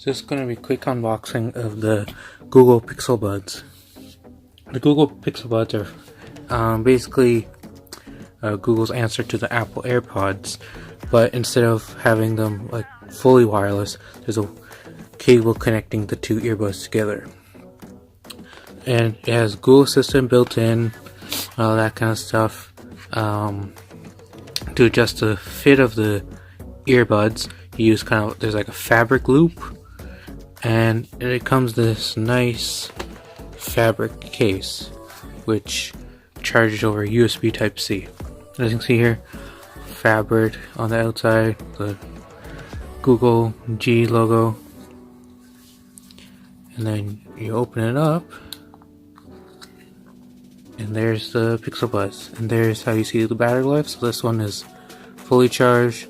So this is going to be a quick unboxing of the Google Pixel Buds. The Google Pixel Buds are basically Google's answer to the Apple AirPods, but instead of having them like fully wireless, there's a cable connecting the two earbuds together. And it has Google Assistant built in, all that kind of stuff. To adjust the fit of the earbuds, you use there's like a fabric loop, and it comes this nice fabric case which charges over USB Type-C. As you can see here, fabric on the outside, the Google G logo, and then you open it up and there's the Pixel Buds, and there's how you see the battery life. So this one is fully charged.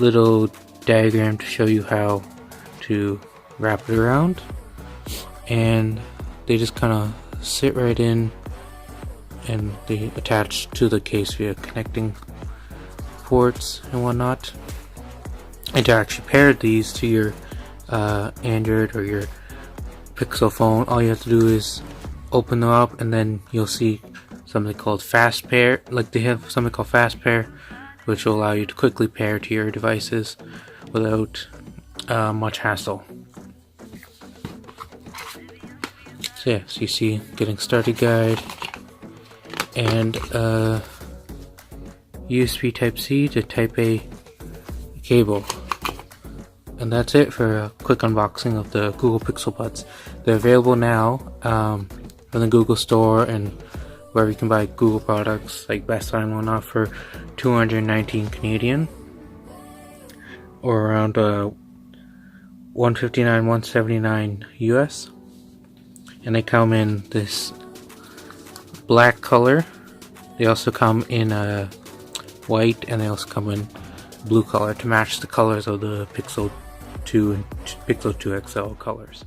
Little diagram to show you how to wrap it around, and they just kind of sit right in, and they attach to the case via connecting ports and whatnot. And to actually pair these to your Android or your Pixel phone, all you have to do is open them up, and then you'll see something called Fast Pair. Like, they have something called Fast Pair, which will allow you to quickly pair to your devices without much hassle. So yeah, so you see getting started guide and USB Type-C to Type-A cable. And that's it for a quick unboxing of the Google Pixel Buds. They're available now from the Google Store and wherever you can buy Google products like Best Buy and whatnot for $219 Canadian, or around $159, $179 US. And they come in this black color. They also come in white, and they also come in blue color to match the colors of the Pixel 2 and Pixel 2 XL colors.